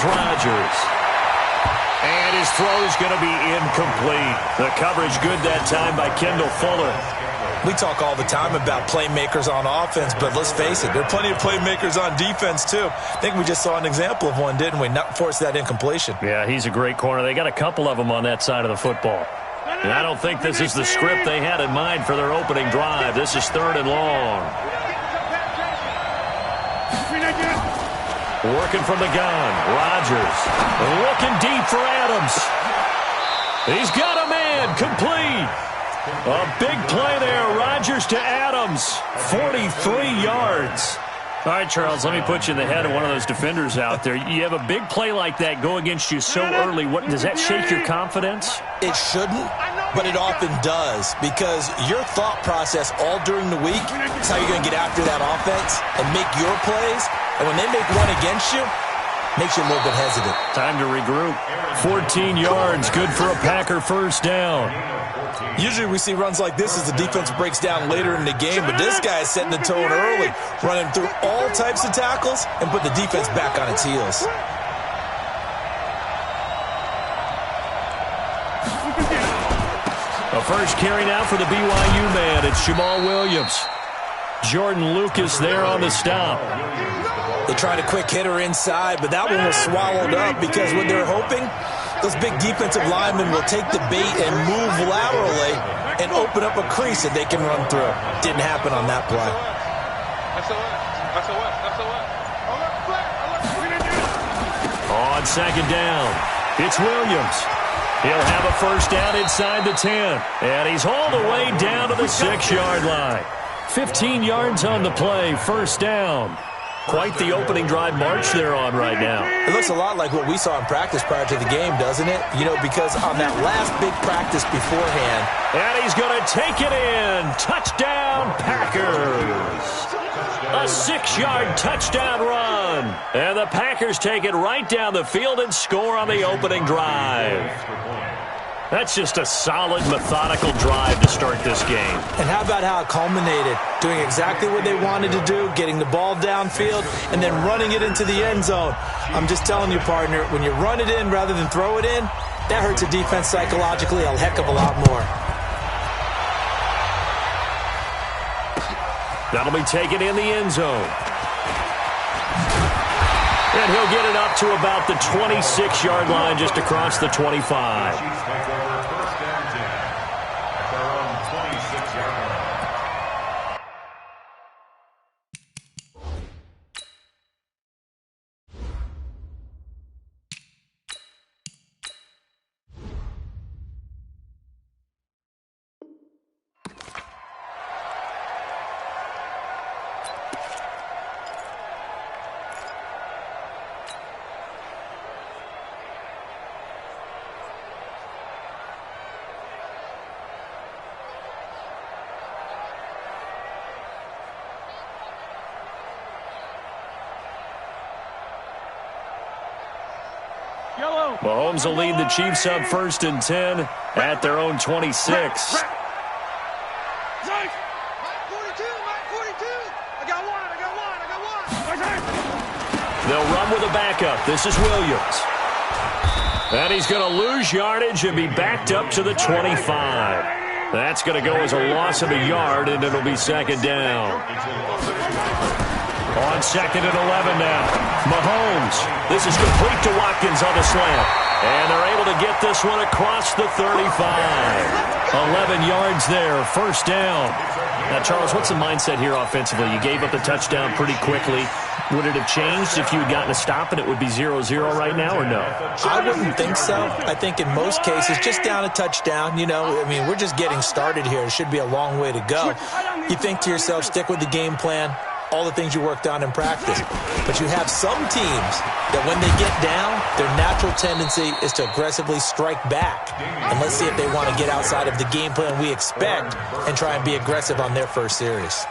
Rodgers. And his throw is going to be incomplete. The coverage good that time by Kendall Fuller. We talk all the time about playmakers on offense, but let's face it, there are plenty of playmakers on defense, too. I think we just saw an example of one, didn't we? Not force that incompletion. Yeah, he's a great corner. They got a couple of them on that side of the football. And I don't think this is the script they had in mind for their opening drive. This is 3rd and long. Working from the gun. Rodgers looking deep for Adams. He's got a man. Complete. A big play there. Rodgers to Adams. 43 yards. All right, Charles, let me put you in the head of one of those defenders out there. You have a big play like that go against you so early. What does that shake your confidence? It shouldn't, but it often does, because your thought process all during the week is how you're going to get after that offense and make your plays. And when they make one against you, makes you a little bit hesitant. Time to regroup. 14 yards, good for a Packer first down. Usually we see runs like this as the defense breaks down later in the game, but this guy is setting the tone early, running through all types of tackles and put the defense back on its heels. A first carry now for the BYU man. It's Jamal Williams. Jordan Lucas there on the stop. They tried a quick hitter inside, but that one was swallowed up because what they're hoping, those big defensive linemen will take the bait and move laterally and open up a crease that they can run through. Didn't happen on that play. On second down, it's Williams. He'll have a first down inside the 10. And he's hauled away down to the 6-yard line. 15 yards on the play, first down. Quite the opening drive march they're on right now. It looks a lot like what we saw in practice prior to the game, doesn't it? You know, because on that last big practice beforehand. And he's going to take it in. Touchdown, Packers. A 6-yard touchdown run. And the Packers take it right down the field and score on the opening drive. That's just a solid, methodical drive to start this game. And how about how it culminated? Doing exactly what they wanted to do, getting the ball downfield, and then running it into the end zone. I'm just telling you, partner, when you run it in rather than throw it in, that hurts a defense psychologically a heck of a lot more. That'll be taken in the end zone. And he'll get it up to about the 26-yard line, just across the 25. Mahomes will lead the Chiefs up 1st and 10 at their own 26. They'll run with a backup. This is Williams. And he's going to lose yardage and be backed up to the 25. That's going to go as a loss of a yard, and it'll be second down. On 2nd and 11 now. Mahomes. This is complete to Watkins on the slant. And they're able to get this one across the 35. 11 yards there. First down. Now, Charles, what's the mindset here offensively? You gave up the touchdown pretty quickly. Would it have changed if you had gotten a stop and it would be 0-0 right now, or no? I wouldn't think so. I think in most cases, just down a touchdown, you know, I mean, we're just getting started here. It should be a long way to go. You think to yourself, stick with the game plan, all the things you worked on in practice. But you have some teams that when they get down, their natural tendency is to aggressively strike back. And let's see if they want to get outside of the game plan we expect and try and be aggressive on their first series.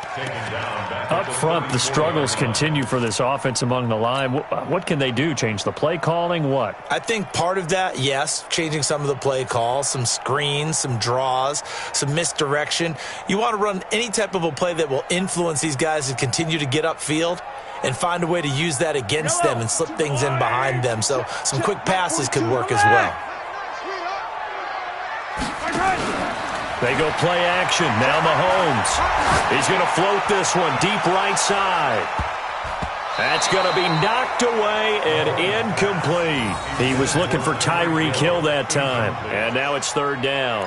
Up front, the struggles continue for this offense among the line. What can they do? Change the play calling? What? I think part of that, yes, changing some of the play calls, some screens, some draws, some misdirection. You want to run any type of a play that will influence these guys and continue to get upfield. and find a way to use that against them and slip things in behind them. So some quick passes could work as well. They go play action. Now Mahomes. He's going to float this one deep right side. That's going to be knocked away and incomplete. He was looking for Tyreek Hill that time, and now it's third down.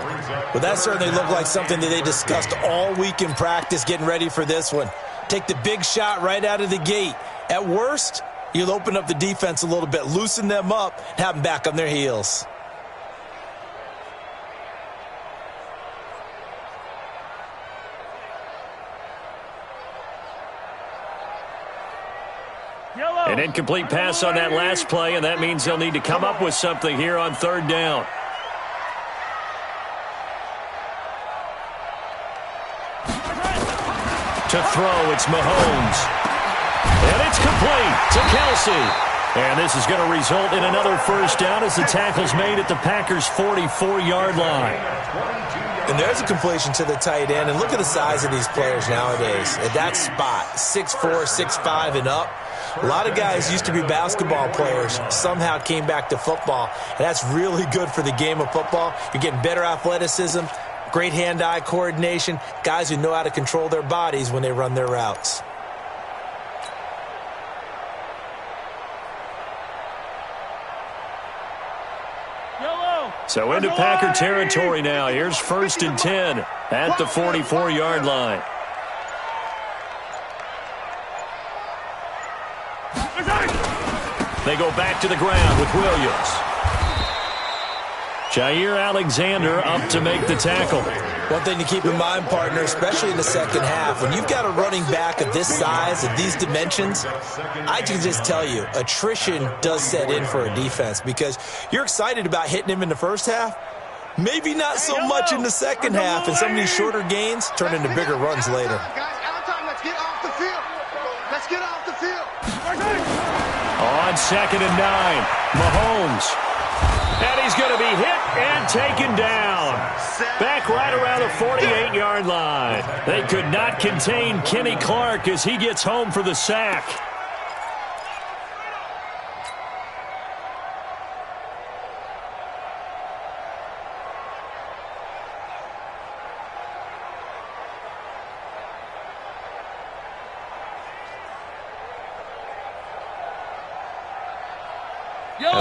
Well, that certainly looked like something that they discussed all week in practice getting ready for this one. Take the big shot right out of the gate. At worst, you'll open up the defense a little bit, loosen them up, and have them back on their heels. An incomplete pass on that last play, and that means they'll need to come up with something here on third down. To throw, it's Mahomes. And it's complete to Kelsey. And this is going to result in another first down as the tackle's made at the Packers' 44-yard line. And there's a completion to the tight end. And look at the size of these players nowadays. At that spot, 6'4", 6'5", and up. A lot of guys used to be basketball players, somehow came back to football. And that's really good for the game of football. You're getting better athleticism, great hand-eye coordination, guys who know how to control their bodies when they run their routes. So into Packer territory now. Here's 1st and 10 at the 44-yard line. They go back to the ground with Williams. Jair Alexander up to make the tackle. One thing to keep in mind, partner, especially in the second half, when you've got a running back of this size, of these dimensions, I can just tell you, attrition does set in for a defense because you're excited about hitting him in the first half, maybe not so much in the second half, and some of these shorter gains turn into bigger runs later. Guys, out time, let's get off the field. Let's get off the field. On 2nd and 9, Mahomes. And he's going to be hit and taken down. Back right around the 48-yard line. They could not contain Kenny Clark as he gets home for the sack.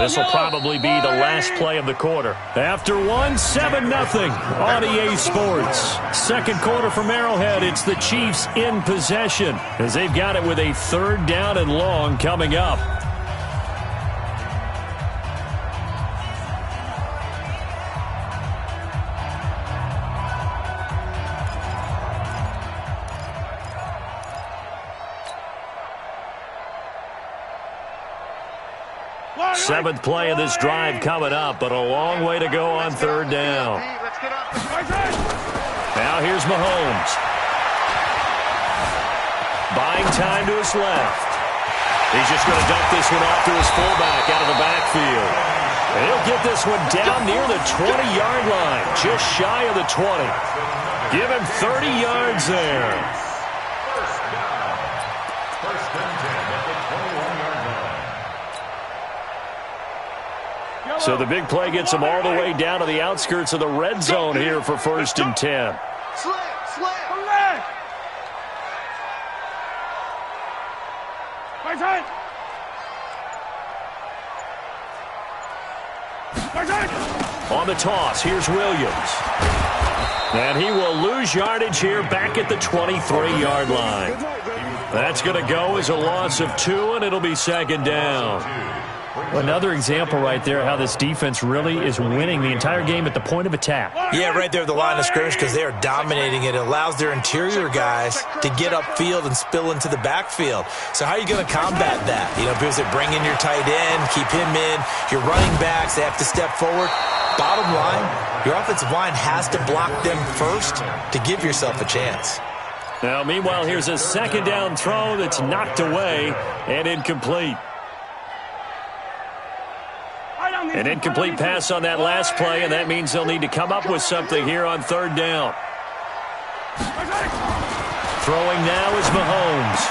This will probably be the last play of the quarter. After one, 7-0 on EA Sports. Second quarter from Arrowhead, it's the Chiefs in possession as they've got it with a 3rd down and long coming up. Seventh play of this drive coming up, but a long way to go on 3rd down. Now here's Mahomes. Buying time to his left. He's just going to dump this one off to his fullback out of the backfield. And he'll get this one down near the 20-yard line, just shy of the 20. Give him 30 yards there. So the big play gets him all the way down to the outskirts of the red zone here for 1st and 10. On the toss, here's Williams. And he will lose yardage here back at the 23-yard line. That's going to go as a loss of 2, and it'll be 2nd down. Another example right there how this defense really is winning the entire game at the point of attack. Yeah, right there at the line of scrimmage because they are dominating it. It allows their interior guys to get upfield and spill into the backfield. So how are you going to combat that? You know, because they bring in your tight end, keep him in. Your running backs, they have to step forward. Bottom line, your offensive line has to block them first to give yourself a chance. Now, meanwhile, here's a 2nd down throw that's knocked away and incomplete. An incomplete pass on that last play, and that means they'll need to come up with something here on 3rd down. Throwing now is Mahomes.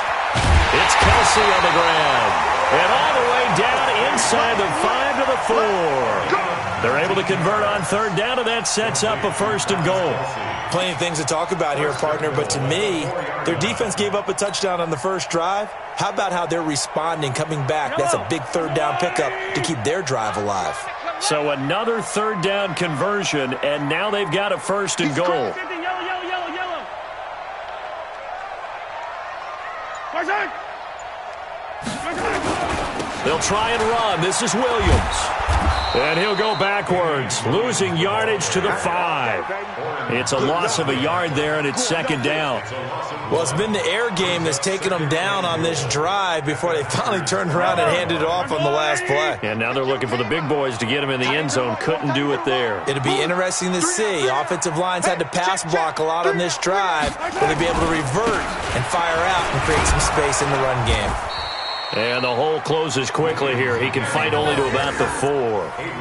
It's Kelsey on the ground. And all the way down inside the 5 to the 4. They're able to convert on third down, and that sets up a 1st and goal. Plenty of things to talk about here, partner, but to me, their defense gave up a touchdown on the first drive. How about how they're responding, coming back? That's a big 3rd down pickup to keep their drive alive. So another 3rd down conversion, and now they've got a 1st and goal. They'll try and run. This is Williams. And he'll go backwards, losing yardage to the 5. It's a loss of a yard there, and it's 2nd down. Well, it's been the air game that's taken them down on this drive before they finally turned around and handed it off on the last play. And now they're looking for the big boys to get them in the end zone. Couldn't do it there. It'll be interesting to see. Offensive lines had to pass block a lot on this drive. Will they be able to revert and fire out and create some space in the run game? And the hole closes quickly here. He can fight only to about the 4.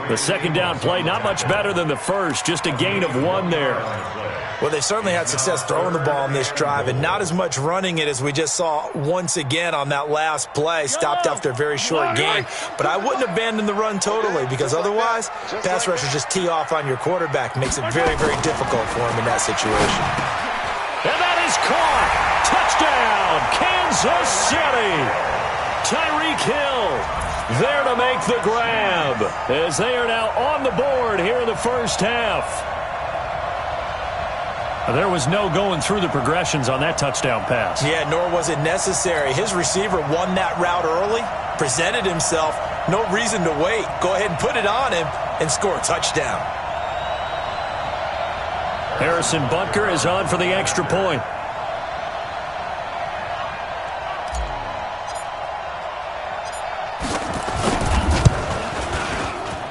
The 2nd down play, not much better than the first. Just a gain of 1 there. Well, they certainly had success throwing the ball on this drive and not as much running it as we just saw once again on that last play. Stopped after a very short gain. But I wouldn't abandon the run totally because otherwise, pass rushers just tee off on your quarterback. Makes it very, very difficult for him in that situation. And that is caught. Touchdown, Kansas City. Tyreek Hill there to make the grab as they are now on the board here in the first half. There was no going through the progressions on that touchdown pass. Yeah, nor was it necessary. His receiver won that route early, presented himself, no reason to wait. Go ahead and put it on him and score a touchdown. Harrison Butker is on for the extra point.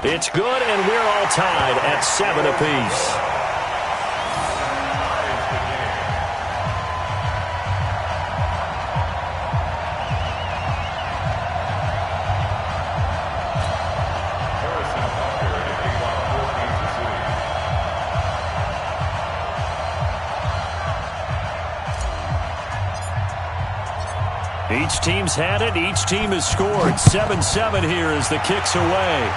It's good, and we're all tied at 7 apiece. Each team's had it. Each team has scored. 7-7 here as the kick's away.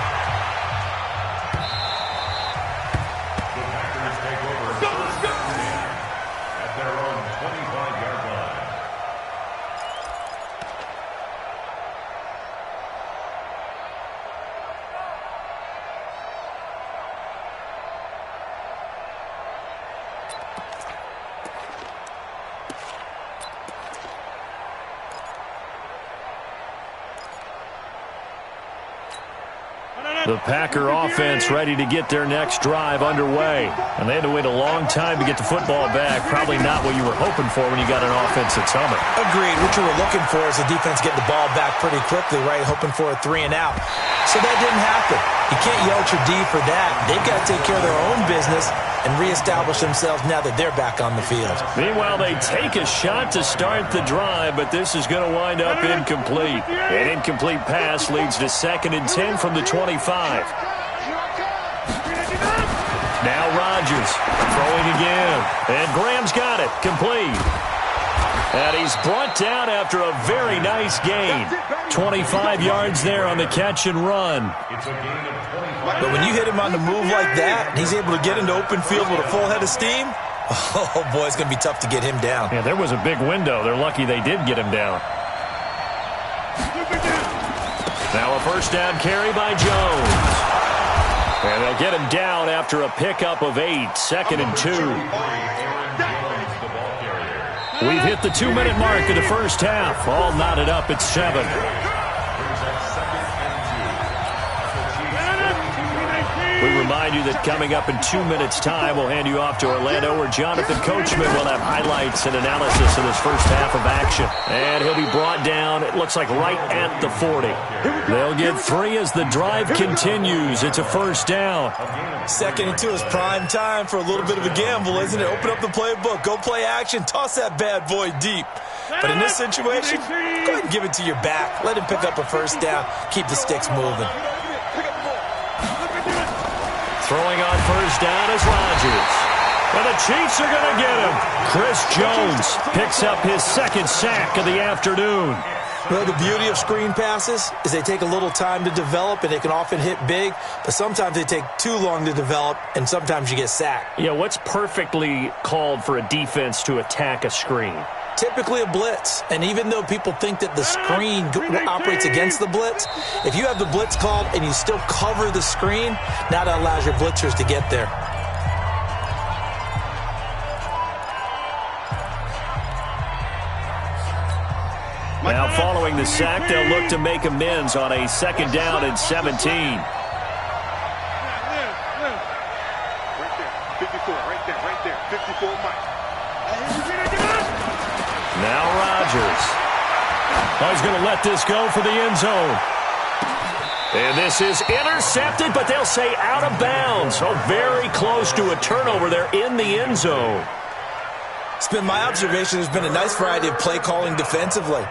The Packer offense ready to get their next drive underway. And they had to wait a long time to get the football back. Probably not what you were hoping for when you got an offense that's humming. Agreed. What you were looking for is the defense get the ball back pretty quickly, right? Hoping for a 3 and out. So that didn't happen. You can't yell at your D for that. They've got to take care of their own business and reestablish themselves now that they're back on the field. Meanwhile, they take a shot to start the drive, but this is going to wind up incomplete. An incomplete pass leads to 2nd and 10 from the 25. Now Rodgers throwing again. And Graham's got it. Complete. And he's brought down after a very nice gain. 25 yards there on the catch and run. But when you hit him on the move like that, and he's able to get into open field with a full head of steam, oh, boy, it's going to be tough to get him down. Yeah, there was a big window. They're lucky they did get him down. Now a 1st down carry by Jones. And they'll get him down after a pickup of 8, 2nd and 2. We've hit the 2-minute mark of the first half. All knotted up at 7. We remind you that coming up in 2 minutes' time, we'll hand you off to Orlando, where Jonathan Coachman will have highlights and analysis of this first half of action. And he'll be brought down, it looks like, right at the 40. They'll get 3 as the drive continues. It's a 1st down. 2nd and 2 is prime time for a little bit of a gamble, isn't it? Open up the playbook, go play action, toss that bad boy deep. But in this situation, go ahead and give it to your back. Let him pick up a 1st down, keep the sticks moving. Throwing on 1st down is Rodgers. And the Chiefs are going to get him. Chris Jones picks up his second sack of the afternoon. Well, the beauty of screen passes is they take a little time to develop, and they can often hit big, but sometimes they take too long to develop, and sometimes you get sacked. Yeah, what's perfectly called for a defense to attack a screen? Typically a blitz, and even though people think that the screen operates against the blitz, if you have the blitz called and you still cover the screen, now that allows your blitzers to get there. Now following the sack, they'll look to make amends on a second down and 17. Right there. 54, Mike. Now Rodgers. Oh, he's going to let this go for the end zone. And this is intercepted, but they'll say out of bounds. Oh, very close to a turnover there in the end zone. It's been my observation there's been a nice variety of play calling defensively.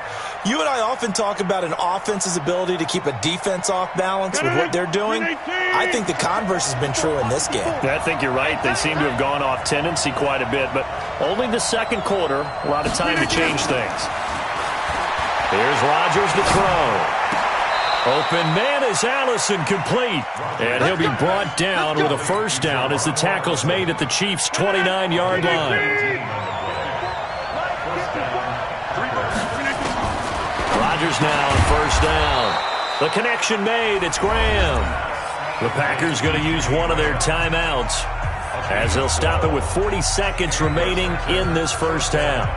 You and I often talk about an offense's ability to keep a defense off balance with what they're doing. I think the converse has been true in this game. I think you're right. They seem to have gone off tendency quite a bit, but only the second quarter, a lot of time to change things. Here's Rodgers to throw. Open man is Allison, complete. And he'll be brought down with a first down as the tackle's made at the Chiefs' 29-yard line. Rodgers now on first down. The connection made. It's Graham. The Packers going to use one of their timeouts as they'll stop it with 40 seconds remaining in this first half.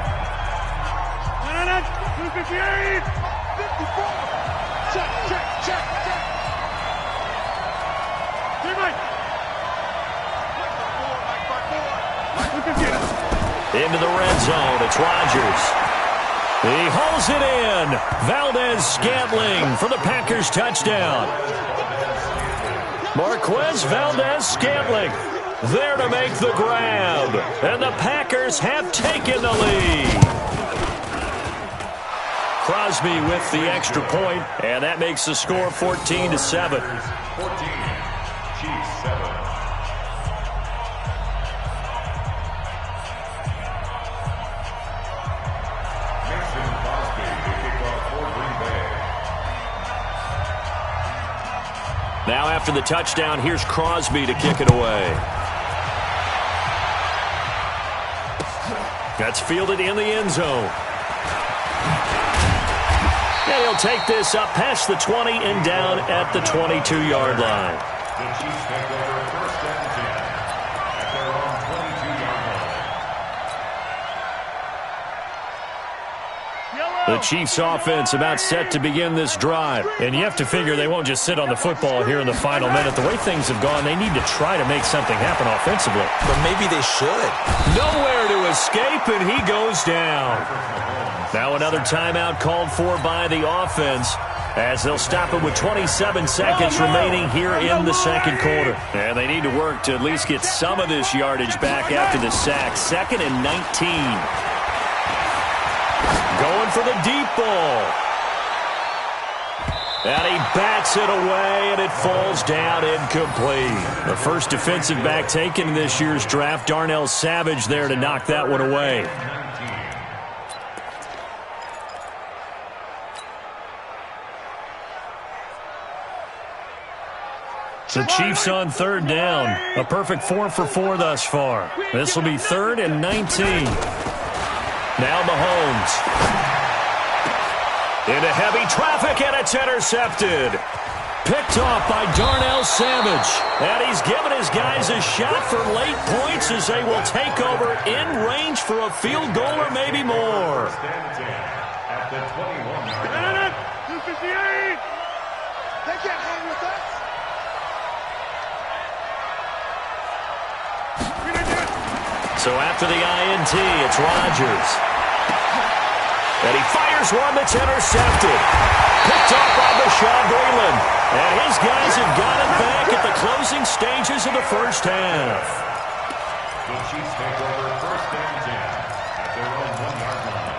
Into the red zone. It's Rodgers. He hauls it in. Valdez-Scantling for the Packers touchdown. Marquez Valdez-Scantling there to make the grab. And the Packers have taken the lead. Crosby with the extra point, and that makes the score 14-7. 14, Chiefs 7. Now after the touchdown, here's Crosby to kick it away. That's fielded in the end zone. And he'll take this up past the 20 and down at the 22-yard line. The Chiefs take over first and 10 at their own 22-yard line. The Chiefs offense about set to begin this drive. And you have to figure they won't just sit on the football here in the final minute. The way things have gone, they need to try to make something happen offensively. But maybe they should. Nowhere to escape, and he goes down. Now another timeout called for by the offense as they'll stop it with 27 seconds remaining here in the second quarter. And they need to work to at least get some of this yardage back after the sack. 2nd and 19. Going for the deep ball. And he bats it away, and it falls down incomplete. The first defensive back taken in this year's draft, Darnell Savage, there to knock that one away. The Chiefs on third down. A perfect 4 for 4 thus far. This will be 3rd and 19. Now Mahomes. Into heavy traffic, and it's intercepted. Picked off by Darnell Savage. And he's given his guys a shot for late points as they will take over in range for a field goal or maybe more. At the 21-yard line. 258. They can't hang with us. So after the INT, it's Rodgers. And he fires one that's intercepted. Picked off by Bashaud Breeland. And his guys have got it back at the closing stages of the first half. The Chiefs take over first and 10 at their own 1-yard line.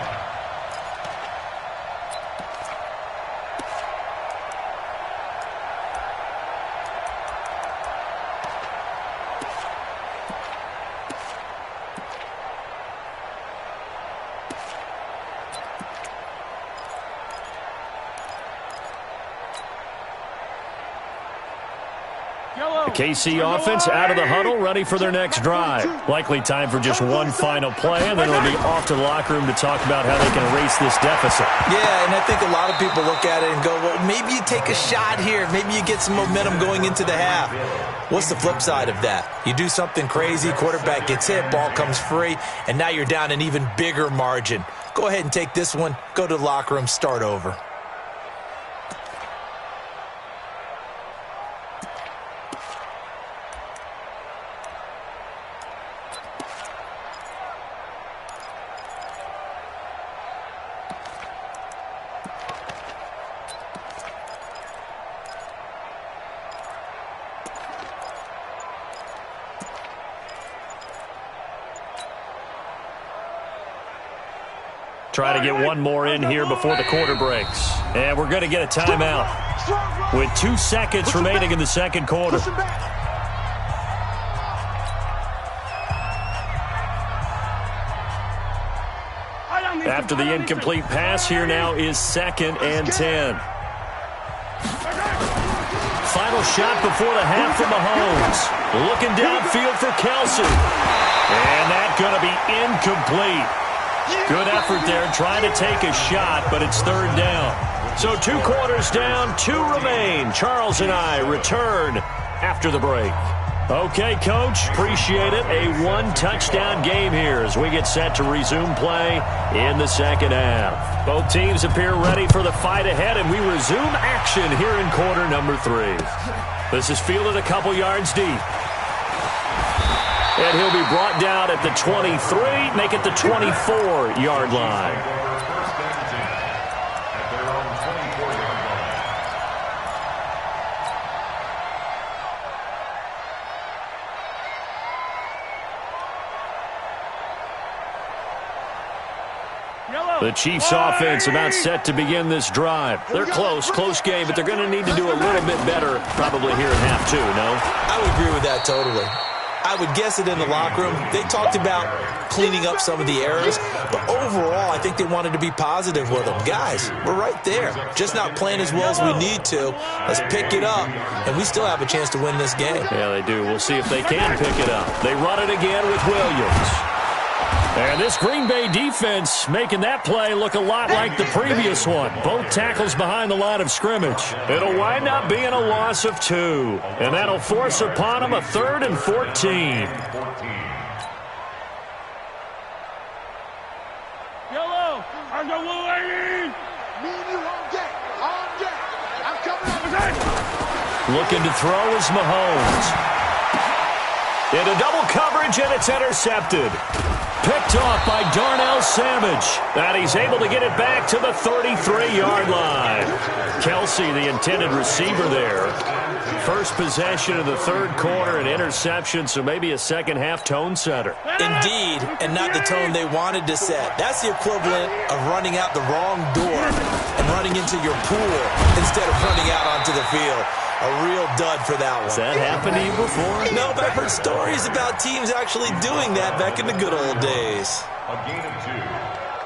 The KC offense out of the huddle, ready for their next drive. Likely time for just one final play, and then it'll be off to the locker room to talk about how they can erase this deficit. Yeah, and I think a lot of people look at it and go, well, maybe you take a shot here. Maybe you get some momentum going into the half. What's the flip side of that? You do something crazy, quarterback gets hit, ball comes free, and now you're down an even bigger margin. Go ahead and take this one, go to the locker room, start over. Try to get one more in here before the quarter breaks. And we're going to get a timeout with 2 seconds remaining in the second quarter. After the incomplete pass, here now is 2nd and 10. Final shot before the half from Mahomes. Looking downfield for Kelsey. And that's going to be incomplete. Good effort there, trying to take a shot, but it's 3rd down. So 2 quarters down, 2 remain. Charles and I return after the break. Okay, Coach, appreciate it. A 1-touchdown game here as we get set to resume play in the second half. Both teams appear ready for the fight ahead, and we resume action here in quarter number 3. This is fielded a couple yards deep. And he'll be brought down at the 23, make it the 24-yard line. The Chiefs offense about set to begin this drive. They're close game, but they're going to need to do a little bit better probably here in half 2, no? I would agree with that totally. I would guess it in the locker room. They talked about cleaning up some of the errors, but overall, I think they wanted to be positive with them. Guys, we're right there. Just not playing as well as we need to. Let's pick it up, and we still have a chance to win this game. Yeah, they do. We'll see if they can pick it up. They run it again with Williams. And this Green Bay defense making that play look a lot like the previous one. Both tackles behind the line of scrimmage. It'll wind up being a loss of 2. And that'll force upon them a 3rd and 14. Yellow, I got one lady. Me and you on deck. On deck. I'm coming up. Looking to throw is Mahomes. Into double coverage, and it's intercepted. Picked off by Darnell Savage. And he's able to get it back to the 33-yard line. Kelsey, the intended receiver there. First possession of the 3rd quarter, an interception, so maybe a second-half tone setter. Indeed, and not the tone they wanted to set. That's the equivalent of running out the wrong door and running into your pool instead of running out onto the field. A real dud for that one. Has that happened to you before? No, but I've heard stories about teams actually doing that back in the good old days. A gain of 2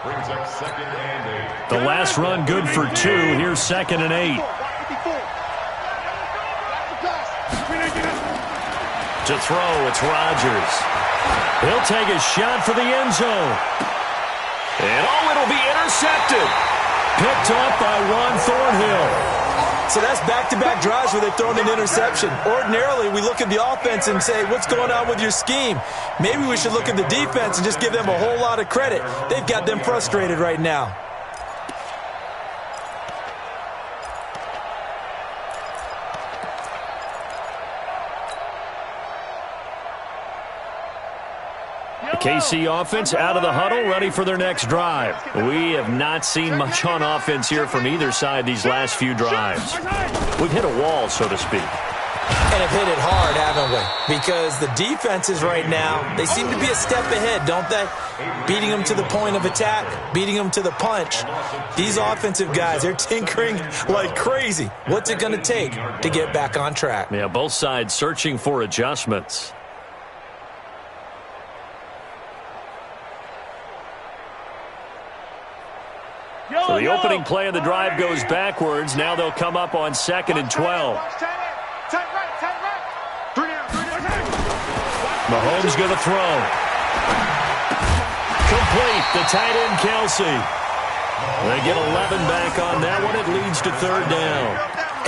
brings up 2nd and 8. The last run good for 2. Here's 2nd and 8. To throw, it's Rodgers. He'll take a shot for the end zone. And it'll be intercepted. Picked off by Ron Thornhill. So that's back-to-back drives where they've thrown an interception. Ordinarily, we look at the offense and say, what's going on with your scheme? Maybe we should look at the defense and just give them a whole lot of credit. They've got them frustrated right now. KC offense out of the huddle, ready for their next drive. We have not seen much on offense here from either side these last few drives. We've hit a wall, so to speak. And have hit it hard, haven't we? Because the defenses right now, they seem to be a step ahead, don't they? Beating them to the point of attack, beating them to the punch. These offensive guys, they're tinkering like crazy. What's it going to take to get back on track? Yeah, both sides searching for adjustments. So the opening play of the drive goes backwards. Now they'll come up on 2nd and 12. Mahomes going to throw. Complete. The tight end, Kelsey. They get 11 back on that one. It leads to third down.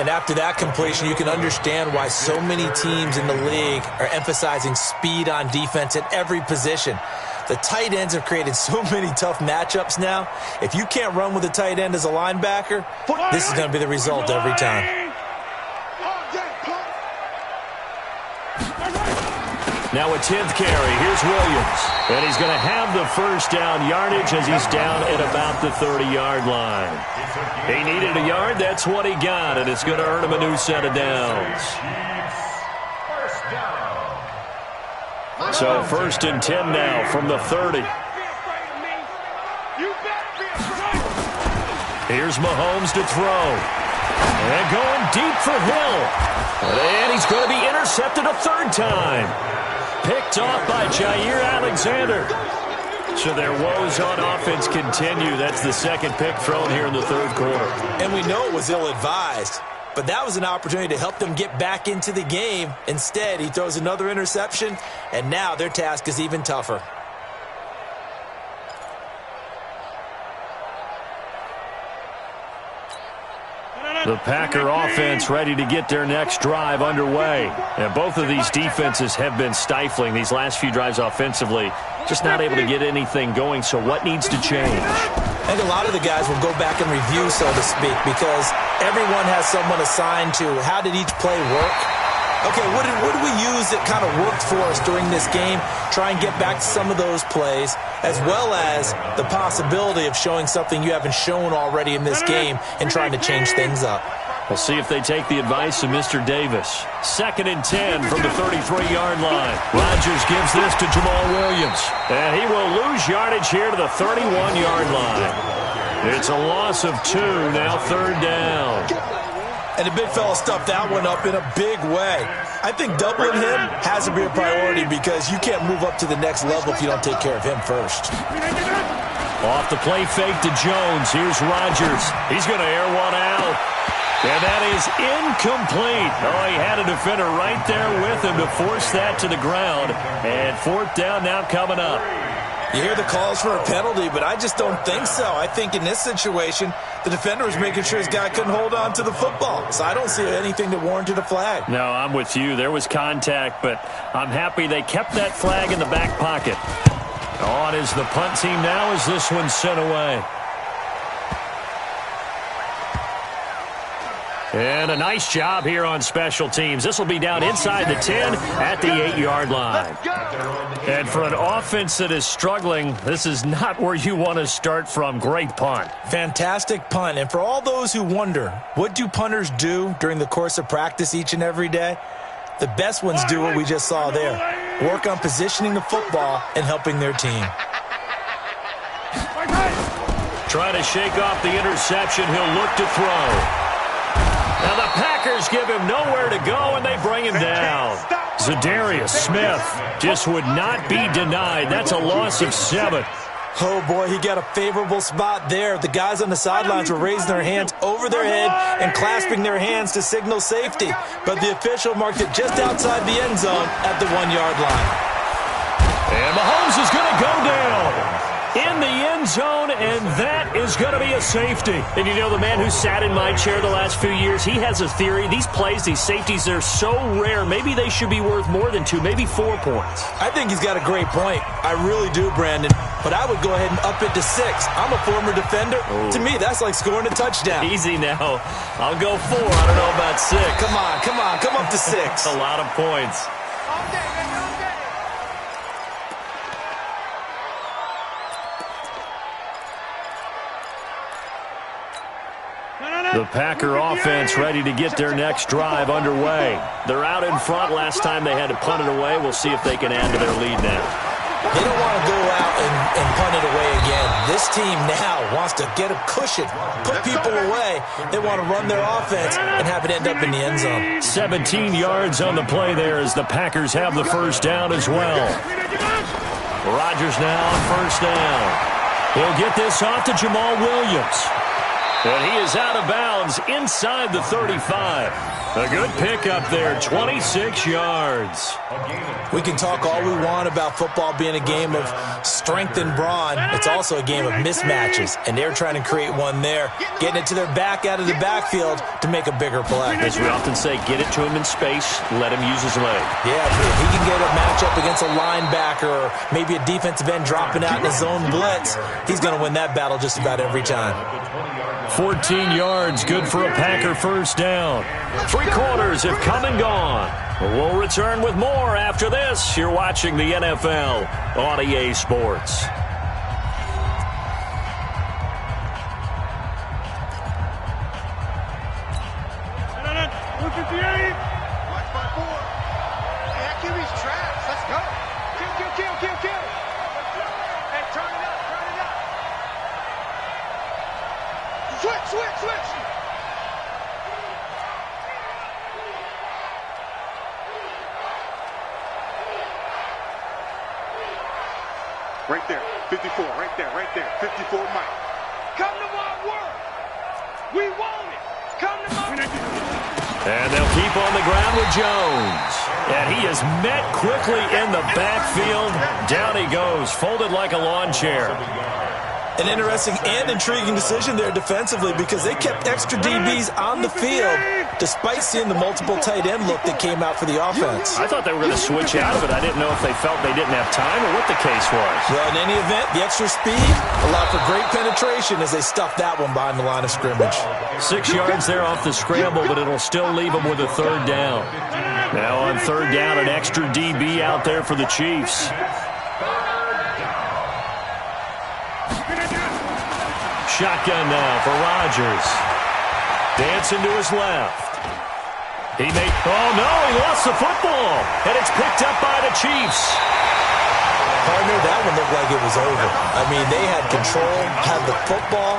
And after that completion, you can understand why so many teams in the league are emphasizing speed on defense at every position. The tight ends have created so many tough matchups now. If you can't run with a tight end as a linebacker, this is going to be the result every time. Now a 10th carry. Here's Williams. And he's going to have the first down yardage as he's down at about the 30-yard line. He needed a yard. That's what he got, and it's going to earn him a new set of downs. So first and 10 now from the 30. Here's Mahomes to throw. And going deep for Hill. And he's going to be intercepted a third time. Picked off by Jair Alexander. So their woes on offense continue. That's the second pick thrown here in the third quarter. And we know it was ill-advised. But that was an opportunity to help them get back into the game. Instead, he throws another interception, and now their task is even tougher. The Packer offense ready to get their next drive underway. And both of these defenses have been stifling these last few drives offensively. Just not able to get anything going, so what needs to change? I think a lot of the guys will go back and review, so to speak, because everyone has someone assigned to how did each play work. Okay, what did we use that kind of worked for us during this game? Try and get back to some of those plays, as well as the possibility of showing something you haven't shown already in this game and trying to change things up. We'll see if they take the advice of Mr. Davis. 2nd and 10 from the 33-yard line. Rodgers gives this to Jamal Williams. And he will lose yardage here to the 31-yard line. It's a loss of 2, now third down. And the big fella stuffed that one up in a big way. I think doubling him has to be a priority because you can't move up to the next level if you don't take care of him first. Off the play fake to Jones. Here's Rodgers. He's going to air one out. And that is incomplete. Oh, he had a defender right there with him to force that to the ground. And fourth down now coming up. You hear the calls for a penalty, but I just don't think so. I think in this situation, the defender was making sure his guy couldn't hold on to the football. So I don't see anything that warranted a flag. No, I'm with you. There was contact, but I'm happy they kept that flag in the back pocket. On is the punt team now as this one's sent away. And a nice job here on special teams. This will be down inside the 10 at the 8-yard line. And for an offense that is struggling, this is not where you want to start from. Great punt. Fantastic punt. And for all those who wonder, what do punters do during the course of practice each and every day? The best ones do what we just saw there. Work on positioning the football and helping their team. Trying to shake off the interception. He'll look to throw. Now the Packers give him nowhere to go, and they bring him down. Zadarius Smith just would not be denied. That's a loss of 7. Oh, boy, he got a favorable spot there. The guys on the sidelines were raising their hands over their head and clasping their hands to signal safety. But the official marked it just outside the end zone at the 1-yard line. And Mahomes is going to go down in the end zone, and that is going to be a safety. And you know, the man who sat in my chair the last few years, he has a theory. These plays, these safeties, they're so rare. Maybe they should be worth more than 2, maybe 4 points. I think he's got a great point. I really do, Brandon. But I would go ahead and up it to 6. I'm a former defender. Oh. To me, that's like scoring a touchdown. Easy now. I'll go 4. I don't know about 6. Come on. Come up to 6. A lot of points. The Packer offense ready to get their next drive underway. They're out in front. Last time they had to punt it away. We'll see if they can add to their lead now. They don't want to go out and punt it away again. This team now wants to get a cushion, put people away. They want to run their offense and have it end up in the end zone. 17 yards on the play there as the Packers have the first down as well. Rodgers now on first down. He'll get this off to Jamal Williams. And he is out of bounds inside the 35. A good pickup there, 26 yards. We can talk all we want about football being a game of strength and brawn. It's also a game of mismatches, and they're trying to create one there, getting it to their back out of the backfield to make a bigger play. As we often say, get it to him in space, let him use his leg. Yeah, if he can get a matchup against a linebacker or maybe a defensive end dropping out in a zone blitz, he's going to win that battle just about every time. 14 yards, good for a Packer first down. 3 quarters have come and gone. We'll return with more after this. You're watching the NFL on EA Sports. Switch! Right there, 54, right there, 54 Mike. Come to my work. We want it. Come to my And they'll keep on the ground with Jones. And he is met quickly in the backfield. Down he goes, folded like a lawn chair. An interesting and intriguing decision there defensively because they kept extra DBs on the field despite seeing the multiple tight end look that came out for the offense. I thought they were going to switch out of it. I didn't know if they felt they didn't have time or what the case was. Well, in any event, the extra speed allowed for great penetration as they stuffed that one behind the line of scrimmage. 6 yards there off the scramble, but it'll still leave them with a third down. Now on third down, an extra DB out there for the Chiefs. Shotgun now for Rodgers. Dancing to his left. Oh no, he lost the football. And it's picked up by the Chiefs. Partner, that one looked like it was over. I mean, they had control, had the football,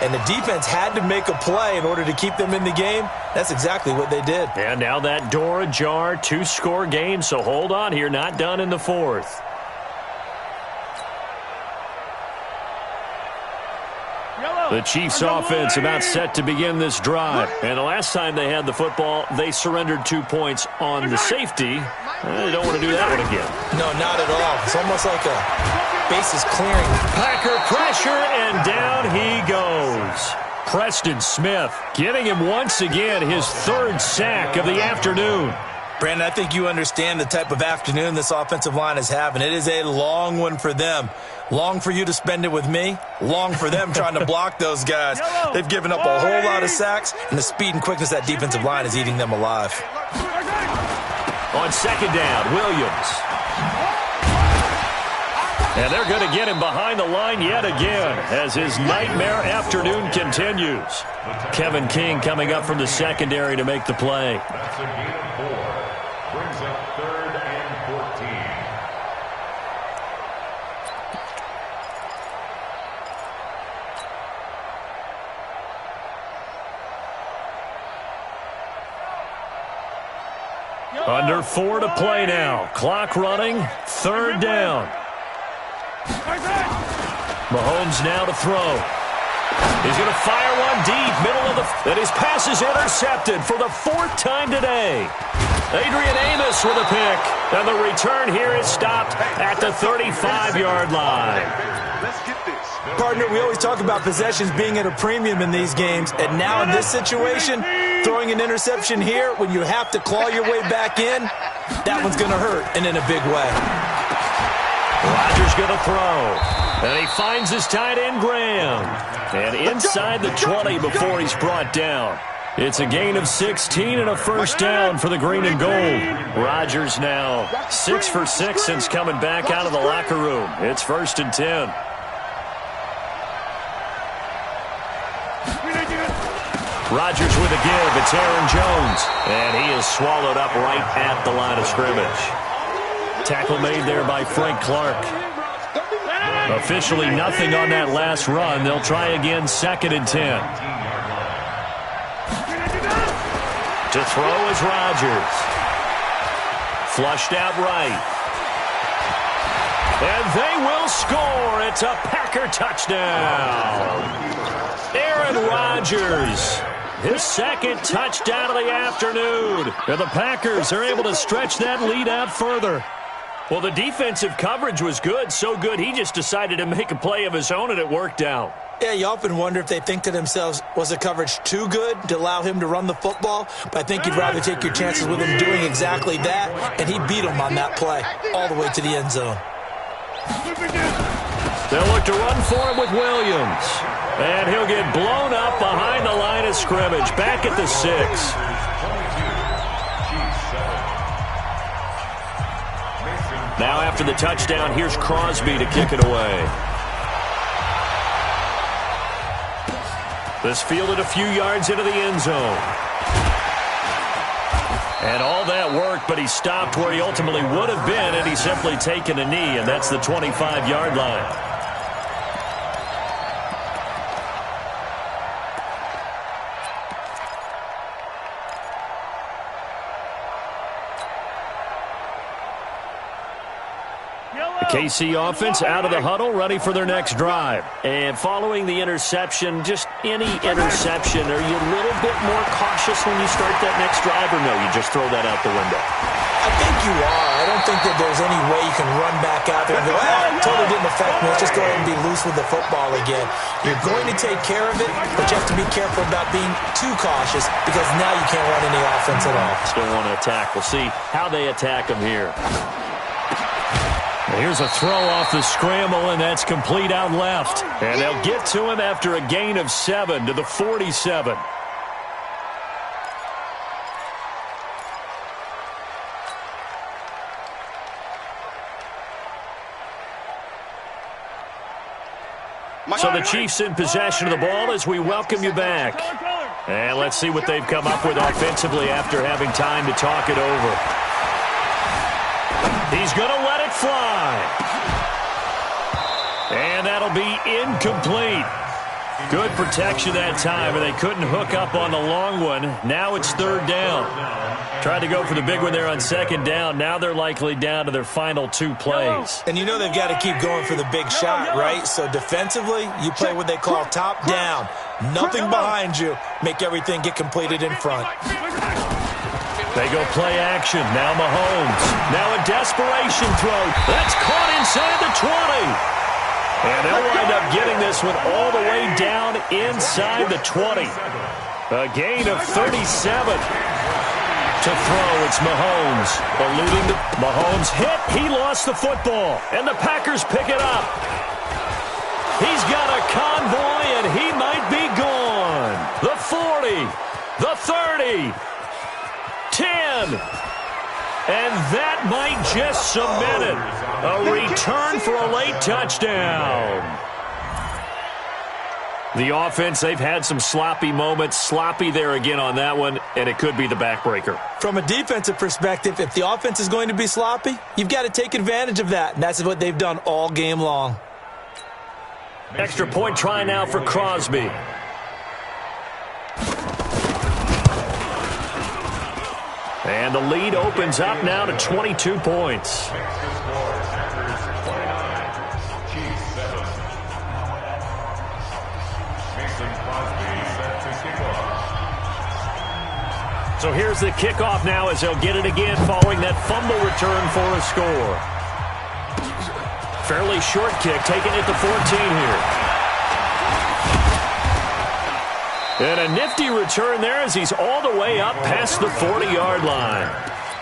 and the defense had to make a play in order to keep them in the game. That's exactly what they did. And now that door ajar, 2-score game, so hold on here, not done in the fourth. The Chiefs offense about set to begin this drive. And the last time they had the football, they surrendered 2 points on the safety. They don't want to do that one again. No, not at all. It's almost like a bases clearing. Packer pressure, and down he goes. Preston Smith getting him once again his 3rd sack of the afternoon. Brandon, I think you understand the type of afternoon this offensive line is having. It is a long one for them. Long for you to spend it with me. Long for them trying to block those guys. They've given up a whole lot of sacks, and the speed and quickness of that defensive line is eating them alive. On second down, Williams. And they're going to get him behind the line yet again as his nightmare afternoon continues. Kevin King coming up from the secondary to make the play. That's a gain of 4. Brings up 3rd and 14. Under 4 to play now. Clock running. 3rd down. Mahomes now to throw. He's going to fire one deep, middle of the... And his pass is intercepted for the 4th time today. Adrian Amos with a pick. And the return here is stopped at the 35-yard line. Let's get this. Partner, we always talk about possessions being at a premium in these games. And now in this situation, throwing an interception here when you have to claw your way back in, that one's going to hurt, and in a big way. Rodgers going to throw. And he finds his tight end, Graham. And inside the 20 before he's brought down. It's a gain of 16 and a first down for the green and gold. Rodgers now 6 for 6 since coming back out of the locker room. It's 1st and 10. Rodgers with a give. It's Aaron Jones. And he is swallowed up right at the line of scrimmage. Tackle made there by Frank Clark. Officially nothing on that last run. They'll try again 2nd and 10. To throw is Rodgers. Flushed out right. And they will score. It's a Packer touchdown. Aaron Rodgers his second touchdown of the afternoon. And the Packers are able to stretch that lead out further. Well, the defensive coverage was good, so good he just decided to make a play of his own, and it worked out. Yeah, you often wonder if they think to themselves, was the coverage too good to allow him to run the football? But I think you'd rather take your chances with him doing exactly that, and he beat him on that play all the way to the end zone. They'll look to run for him with Williams. And he'll get blown up behind the line of scrimmage, back at the 6. Now after the touchdown, here's Crosby to kick it away. This fielded a few yards into the end zone. And all that worked, but he stopped where he ultimately would have been had he simply taken a knee, and that's the 25-yard line. KC offense out of the huddle, ready for their next drive. And following the interception, just any interception, are you a little bit more cautious when you start that next drive, or no, you just throw that out the window? I think you are. I don't think that there's any way you can run back out there and go, it totally didn't affect me. Let's just go ahead and be loose with the football again. You're going to take care of it, but you have to be careful about being too cautious because now you can't run any offense at all. Still want to attack. We'll see how they attack him here. Here's a throw off the scramble, and that's complete out left. And they'll get to him after a gain of 7 to the 47. So the Chiefs in possession of the ball as we welcome you back. And let's see what they've come up with offensively after having time to talk it over. He's going to let it fly. And that'll be incomplete. Good protection that time, and they couldn't hook up on the long one. Now it's third down. Tried to go for the big one there on second down. Now they're likely down to their final 2 plays. And you know they've got to keep going for the big shot, right? So defensively, you play what they call top down. Nothing behind you. Make everything get completed in front. They go play action. Now Mahomes. Now a desperation throw. That's caught inside the 20. And they'll wind up getting this one all the way down inside the 20. A gain of 37. To throw, it's Mahomes. Eluding the Mahomes hit. He lost the football. And the Packers pick it up. He's got a convoy, and he might be gone. The 40. The 30. 10. And that might just cement it. A return for a late touchdown. The offense, they've had some sloppy moments. Sloppy there again on that one, and it could be the backbreaker. From a defensive perspective, if the offense is going to be sloppy, you've got to take advantage of that, and that's what they've done all game long. Extra point try now for Crosby. And the lead opens up now to 22 points. So here's the kickoff now as they'll get it again following that fumble return for a score. Fairly short kick, taken at the 14 here. And a nifty return there as he's all the way up past the 40-yard line.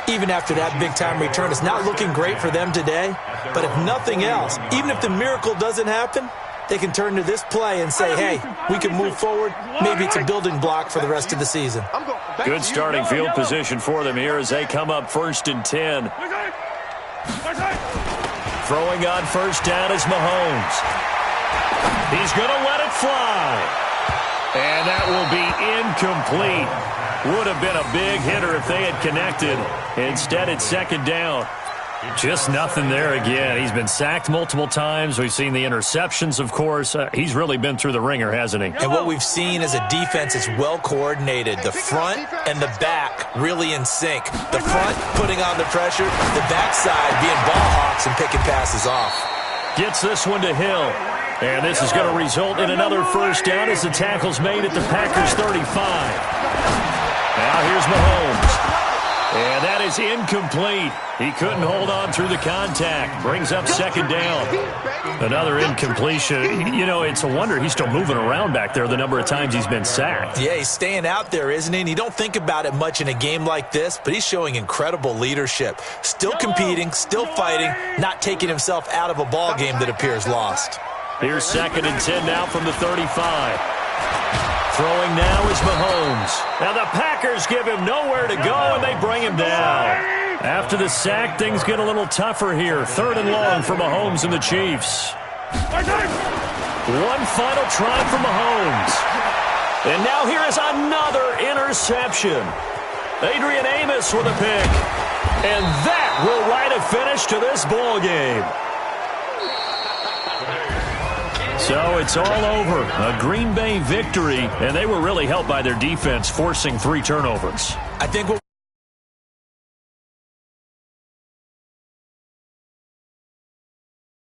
Even after that big-time return, it's not looking great for them today. But if nothing else, even if the miracle doesn't happen, they can turn to this play and say, hey, we can move forward. Maybe it's a building block for the rest of the season. Good starting field position for them here as they come up 1st and 10. Throwing on first down is Mahomes. He's going to let it fly. And that will be incomplete. Would have been a big hitter if they had connected. Instead, it's second down. Just nothing there again. He's been sacked multiple times. We've seen the interceptions, of course. He's really been through the ringer, hasn't he? And what we've seen is a defense that's well coordinated. The front and the back really in sync. The front putting on the pressure. The backside being ball hawks and picking passes off. Gets this one to Hill. And this is going to result in another first down as the tackle's made at the Packers' 35. Now here's Mahomes. And that is incomplete. He couldn't hold on through the contact. Brings up second down. Another incompletion. You know, it's a wonder he's still moving around back there the number of times he's been sacked. Yeah, he's staying out there, isn't he? And you don't think about it much in a game like this, but he's showing incredible leadership. Still competing, still fighting, not taking himself out of a ball game that appears lost. Here's 2nd and 10 now from the 35. Throwing now is Mahomes. Now the Packers give him nowhere to go, and they bring him down. After the sack, things get a little tougher here. 3rd and long for Mahomes and the Chiefs. One final try for Mahomes. And now here is another interception. Adrian Amos with a pick. And that will write a finish to this ball game. So it's all over. A Green Bay victory, and they were really helped by their defense forcing 3 turnovers. I think what